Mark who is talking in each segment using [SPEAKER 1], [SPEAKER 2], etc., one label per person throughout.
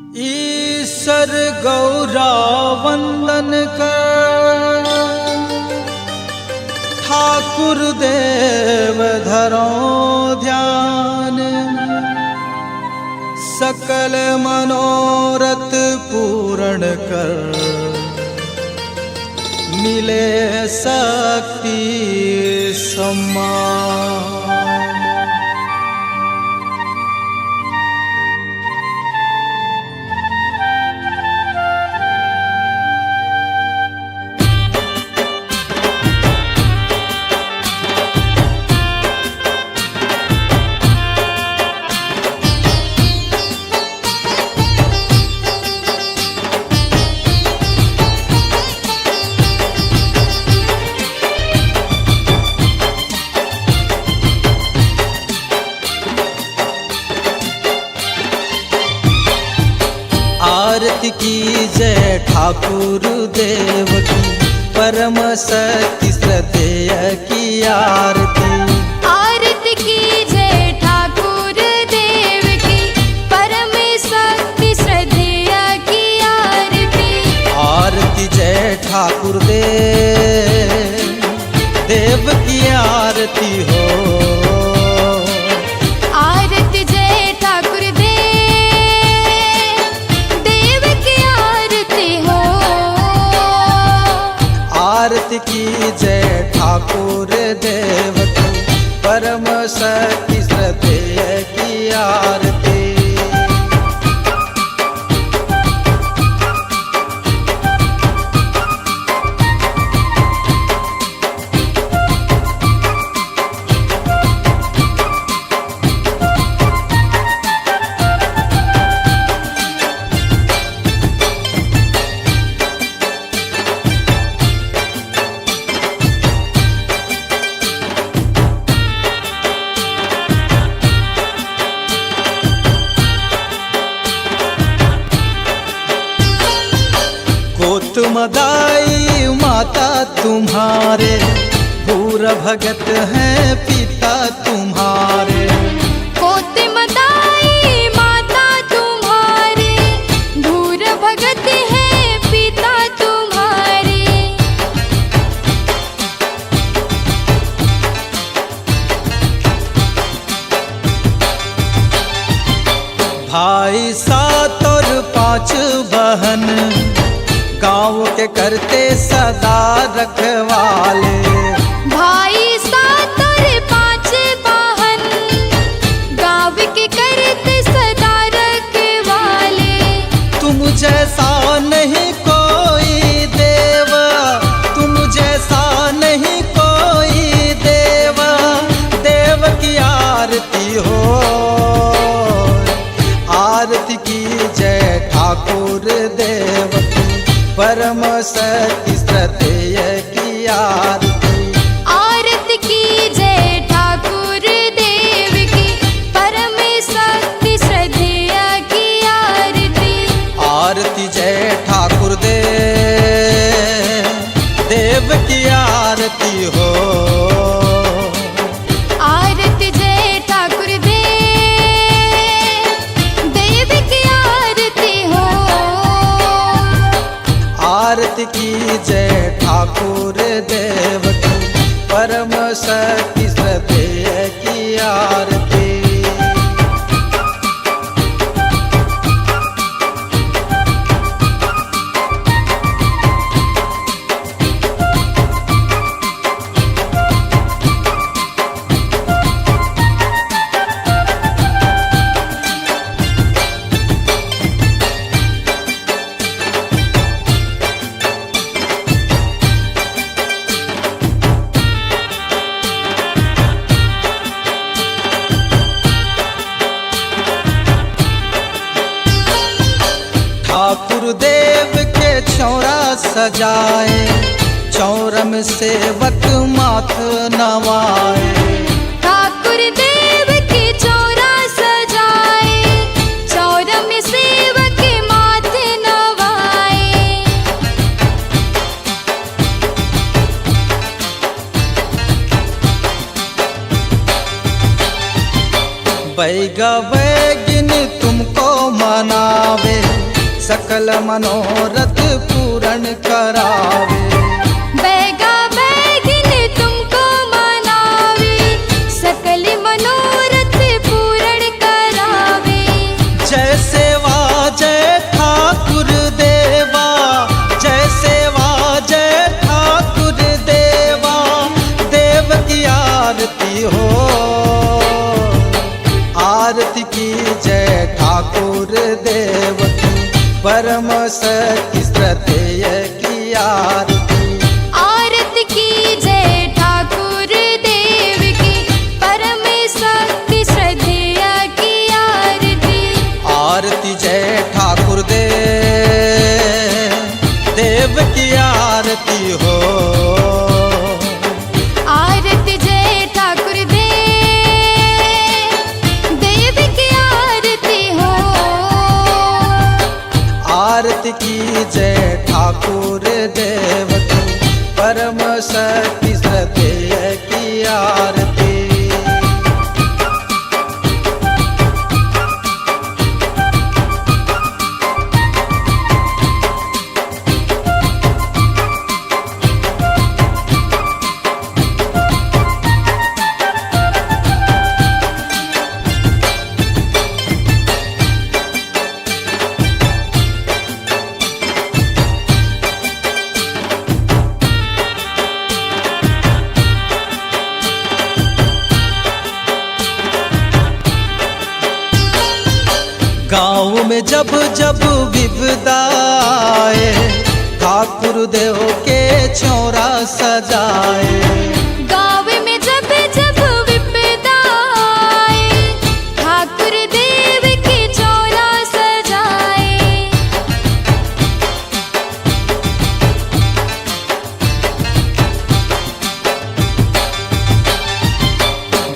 [SPEAKER 1] ईश्वर गौरा वंदन कर, ठाकुर देव धरो ध्यान। सकल मनोरथ पूर्ण कर, मिले शक्ति सम्मान। आरती की जय ठाकुर देव की, परम शक्ति श्रद्धेय की आरती।
[SPEAKER 2] आरती की जय ठाकुर देव की, परम शक्ति श्रद्धेय की आरती।
[SPEAKER 1] आरती जय ठाकुर देव की आरती हो।
[SPEAKER 2] आरती जय ठाकुर देव की आरती हो।
[SPEAKER 1] आरती की जय ठाकुर देव की, परम शक्ति श्रद्धेय की आरती। मदाई माता तुम्हारे, भूर भगत हैं पिता तुम्हारे।
[SPEAKER 2] कोत मदाई माता तुम्हारे, भूर भगत हैं पिता तुम्हारे।
[SPEAKER 1] भाई सात और पांच बहन, गाँव के करते सदा रखवाले।
[SPEAKER 2] भाई सात और पांच बहन, गाँव के करते सदा रखवाले।
[SPEAKER 1] तुम जैसा नहीं कोई देव, तुम जैसा नहीं कोई देव, देव की आरती हो। आरती की जय ठाकुर देव की, परम शक्ति श्रद्धेय की आरती।
[SPEAKER 2] आरती की जय ठाकुर देव की, परम शक्ति श्रद्धेय की आरती।
[SPEAKER 1] आरती जय ठाकुर देव की आरती हो।
[SPEAKER 2] आरती जय ठाकुर देव की आरती हो।
[SPEAKER 1] आरती की जय ठाकुर देव की, परम शक्ति श्रद्धेय की आरती। ठाकुर देव के चौरा सजाए, चौरम सेवक माथ नवाए।
[SPEAKER 2] ठाकुर देव के चौरा सजाए, चौरम सेवक माथ नवाए।
[SPEAKER 1] बैगा बैगिन तुमको मनावे, सकल मनोरथ पूर्ण करावे।
[SPEAKER 2] बैगा बैगिन तुमको मनावे, सकल मनोरथ पूर्ण करावे।
[SPEAKER 1] जय सेवा जय ठाकुर देवा, जय सेवा जय ठाकुर देवा, देव की आरती हो। आरती की जय ठाकुर देव की, परम सती श्रद्धेय की आरती।
[SPEAKER 2] आरती की जय ठाकुर देव की, परम शक्ति श्रद्धेय की आरती।
[SPEAKER 1] आरती जय ठाकुर देव की आरती हो।
[SPEAKER 2] आरती जय ठाकुर देव की आरती हो।
[SPEAKER 1] आरती की जय ठाकुर देव की, परम शक्ति श्रद्धेय की आरती। गाँव में जब जब विपदा आए, ठाकुर देव के चौरा सजाए।
[SPEAKER 2] गाँव में जब जब विपदा आए, ठाकुर देव के चौरा सजाए।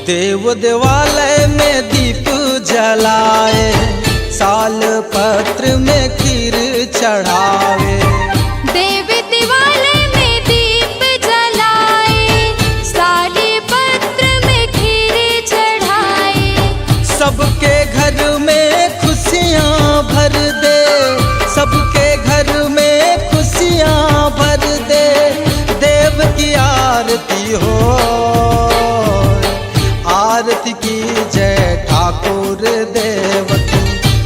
[SPEAKER 1] देव देवालय में दीप जलाए, साल पत्र में खीर चढ़ावे।
[SPEAKER 2] देव दिवालय में दीप जलाए, साली पत्र में खीर चढ़ाए।
[SPEAKER 1] सबके घर में खुशियाँ भर दे, सबके घर में खुशियाँ भर दे, देव की आरती हो। आरती की जय ठाकुर देव की,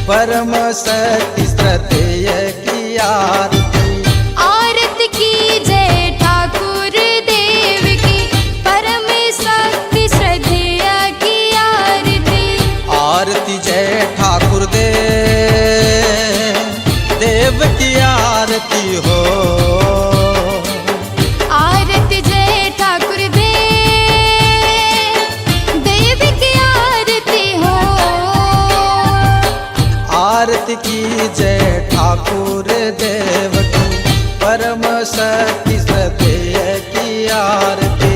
[SPEAKER 1] परम सती श्रद्धेय की आरती।
[SPEAKER 2] आरती की जय ठाकुर देव की, परम शक्ति श्रद्धेय की आरती।
[SPEAKER 1] आरती जय ठाकुर देव की आरती हो।
[SPEAKER 2] आरती जय ठाकुर देव की आरती हो।
[SPEAKER 1] आरती की जय ठाकुर देव की, परम शक्ति श्रद्धेय की आरती।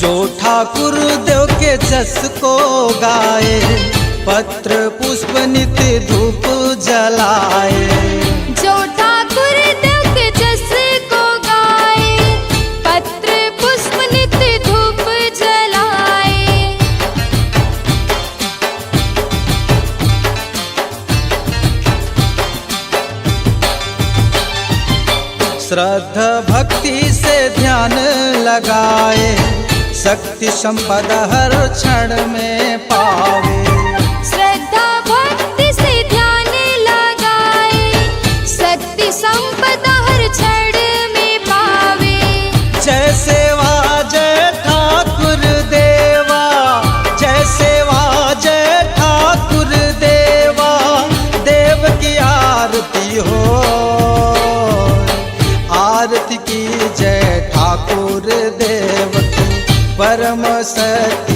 [SPEAKER 1] जो ठाकुर देव के जस को गाए, पत्र पुष्प नित्य धूप जलाए।
[SPEAKER 2] जो ठाकुर देव के जस को गाए, पत्र पुष्प नित्य धूप जलाए।
[SPEAKER 1] श्रद्धा भक्ति से ध्यान लगाए, शक्ति संपदा हर क्षण में पावे।
[SPEAKER 2] श्रद्धा भक्ति से ध्यान लगाए, शक्ति संपदा हर क्षण में पावे।
[SPEAKER 1] जय सेवा जय ठाकुर देवा, जय सेवा जय ठाकुर देवा, देव की आरती हो। आरती की जय ठाकुर देव की, परम सत्य